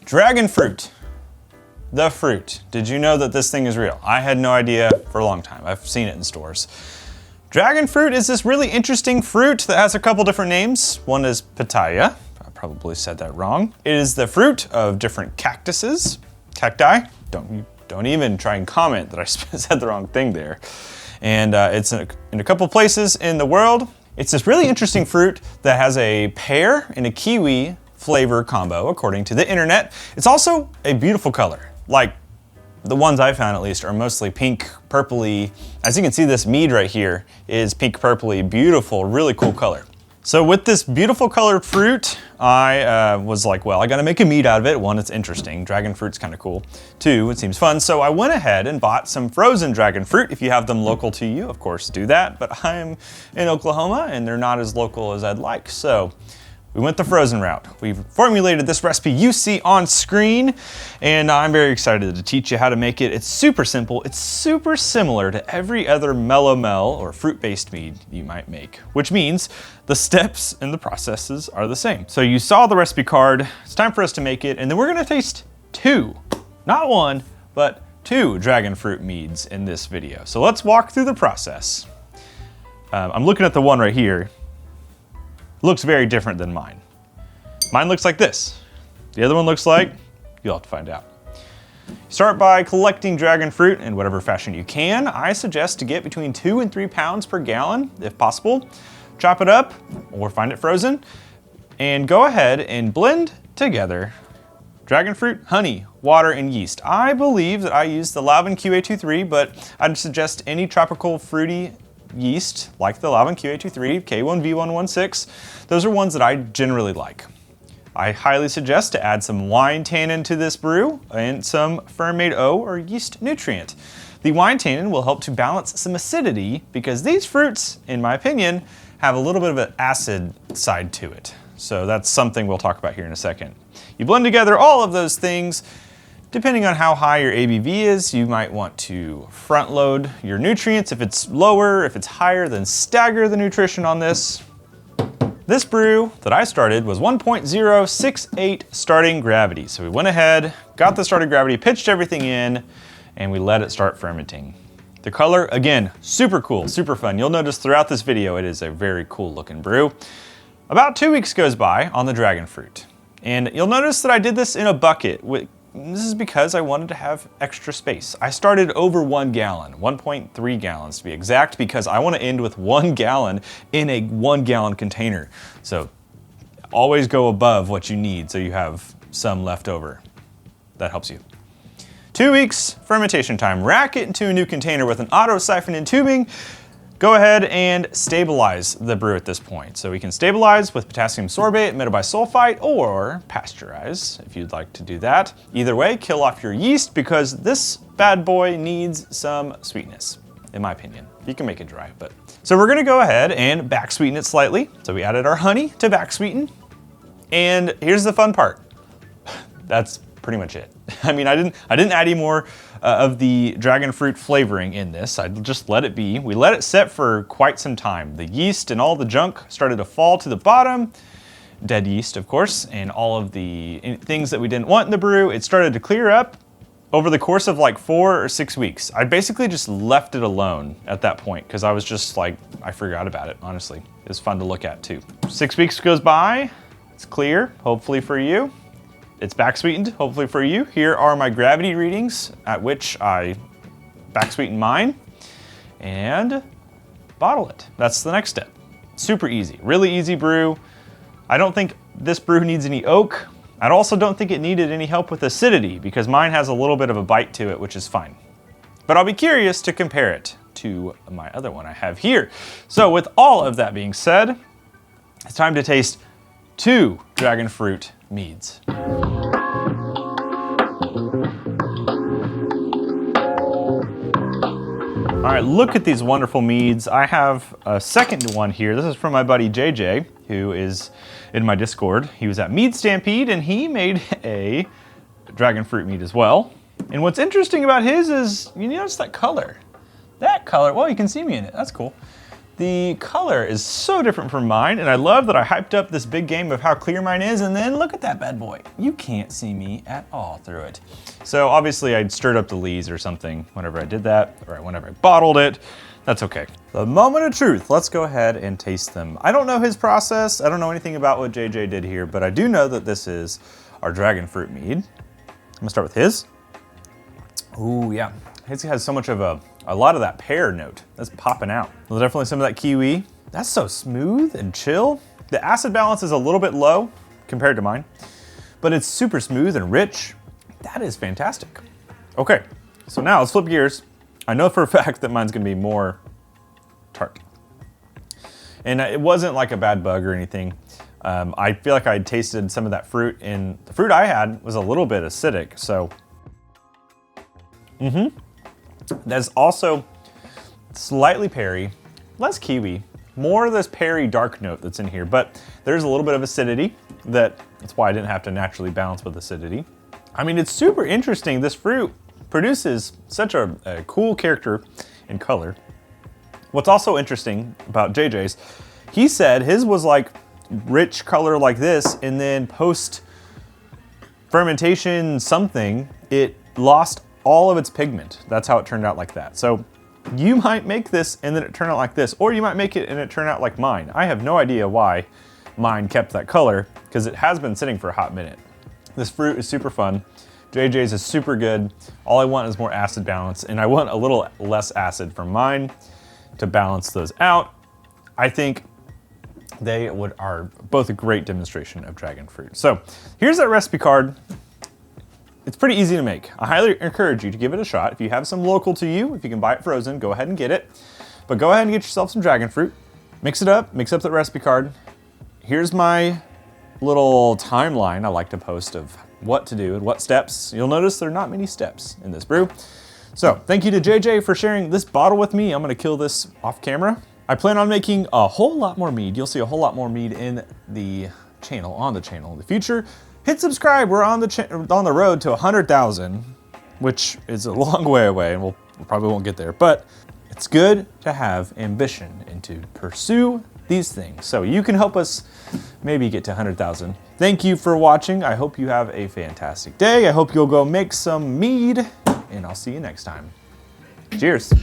Dragon fruit. The fruit. Did you know that this thing is real? I had no idea for a long time. I've seen it in stores. Dragon fruit is this really interesting fruit that has a couple different names. One is pitaya. I probably said that wrong. It is the fruit of different cactuses. Cacti. Don't even try and comment that I said the wrong thing there. And it's in a couple places in the world. It's this really interesting fruit that has a pear and a kiwi flavor combo, according to the internet. It's also a beautiful color. Like the ones I found at least are mostly pink, purpley. As you can see, this mead right here is pink, purpley, beautiful, really cool color. So with this beautiful colored fruit, I was like, well, I gotta make a mead out of it. One, it's interesting. Dragon fruit's kind of cool. Two, it seems fun. So I went ahead and bought some frozen dragon fruit. If you have them local to you, of course, do that. But I'm in Oklahoma and they're not as local as I'd like. So we went the frozen route. We've formulated this recipe you see on screen, and I'm very excited to teach you how to make it. It's super simple. It's super similar to every other mellow or fruit-based mead you might make, which means the steps and the processes are the same. So you saw the recipe card. It's time for us to make it, and then we're gonna taste two, not one, but two dragon fruit meads in this video. So let's walk through the process. I'm looking at the one right here. Looks very different than mine. Mine looks like this. The other one looks like, you'll have to find out. Start by collecting dragon fruit in whatever fashion you can. I suggest to get between 2 and 3 pounds per gallon, if possible. Chop it up or find it frozen, and go ahead and blend together dragon fruit, honey, water, and yeast. I believe that I used the Lalvin QA23, but I'd suggest any tropical fruity yeast like the Lalvin QA23, K1V116. Those are ones that I generally like. I highly suggest to add some wine tannin to this brew and some fermented O or yeast nutrient. The wine tannin will help to balance some acidity because these fruits, in my opinion, have a little bit of an acid side to it. So that's something we'll talk about here in a second. You blend together all of those things. Depending on how high your ABV is, you might want to front load your nutrients. If it's lower, if it's higher, then stagger the nutrition on this. This brew that I started was 1.068 starting gravity. So we went ahead, got the starting gravity, pitched everything in, and we let it start fermenting. The color, again, super cool, super fun. You'll notice throughout this video, it is a very cool looking brew. About 2 weeks goes by on the dragon fruit. And you'll notice that I did this in a bucket. This is because I wanted to have extra space. I started over 1 gallon, 1.3 gallons to be exact, because I want to end with 1 gallon in a 1 gallon container. So always go above what you need so you have some left over. That helps you. 2 weeks fermentation time. Rack it into a new container with an auto siphon and tubing. Go ahead and stabilize the brew at this point. So we can stabilize with potassium sorbate, metabisulfite, or pasteurize if you'd like to do that. Either way, kill off your yeast because this bad boy needs some sweetness, in my opinion. You can make it dry, but. So we're gonna go ahead and back sweeten it slightly. So we added our honey to back sweeten. And here's the fun part. That's pretty much it. I mean, I didn't add any more of the dragon fruit flavoring in this. I just let it be. We let it set for quite some time. The yeast and all the junk started to fall to the bottom. Dead yeast, of course, and all of the things that we didn't want in the brew. It started to clear up over the course of like 4 or 6 weeks. I basically just left it alone at that point because I was just like, I forgot about it, honestly. It was fun to look at too. 6 weeks goes by. It's clear, hopefully for you. It's back sweetened, hopefully for you. Here are my gravity readings at which I back sweeten mine and bottle it. That's the next step. Super easy, really easy brew. I don't think this brew needs any oak. I also don't think it needed any help with acidity because mine has a little bit of a bite to it, which is fine. But I'll be curious to compare it to my other one I have here. So with all of that being said, it's time to taste 2 dragon fruit meads. All right, look at these wonderful meads. I have a second one here. This is from my buddy JJ, who is in my Discord. He was at Mead Stampede and he made a dragon fruit mead as well. And what's interesting about his is, you notice that color. That color, well, you can see me in it, that's cool. The color is so different from mine, and I love that I hyped up this big game of how clear mine is, and then look at that bad boy. You can't see me at all through it. So obviously I stirred up the lees or something whenever I did that, or whenever I bottled it. That's okay. The moment of truth, let's go ahead and taste them. I don't know his process. I don't know anything about what JJ did here, but I do know that this is our Dragonfruit Mead. I'm gonna start with his. Ooh, yeah. His has so much of a lot of that pear note that's popping out. Well, definitely some of that kiwi. That's so smooth and chill. The acid balance is a little bit low compared to mine, but it's super smooth and rich. That is fantastic. Okay, so now let's flip gears. I know for a fact that mine's gonna be more tart. And it wasn't like a bad bug or anything. I feel like I tasted some of that fruit, and the fruit I had was a little bit acidic, so. That's also slightly peary, less kiwi, more of this peary dark note that's in here, but there's a little bit of acidity that's why I didn't have to naturally balance with acidity. I mean, it's super interesting. This fruit produces such a cool character and color. What's also interesting about JJ's, he said his was like rich color like this, and then post fermentation something, it lost all of its pigment. That's how it turned out like that. So you might make this and then it turned out like this, or you might make it and it turned out like mine. I have no idea why mine kept that color, because it has been sitting for a hot minute. This fruit is super fun. JJ's is super good. All I want is more acid balance, and I want a little less acid from mine to balance those out. I think they are both a great demonstration of dragon fruit. So here's that recipe card. It's pretty easy to make. I highly encourage you to give it a shot. If you have some local to you, if you can buy it frozen, go ahead and get it. But go ahead and get yourself some dragon fruit. Mix it up, mix up the recipe card. Here's my little timeline I like to post of what to do and what steps. You'll notice there are not many steps in this brew. So thank you to JJ for sharing this bottle with me. I'm gonna kill this off camera. I plan on making a whole lot more mead. You'll see a whole lot more mead in the channel, on the channel in the future. Hit subscribe. We're on the road to 100,000, which is a long way away, and we probably won't get there. But it's good to have ambition and to pursue these things. So you can help us maybe get to 100,000. Thank you for watching. I hope you have a fantastic day. I hope you'll go make some mead, and I'll see you next time. Cheers.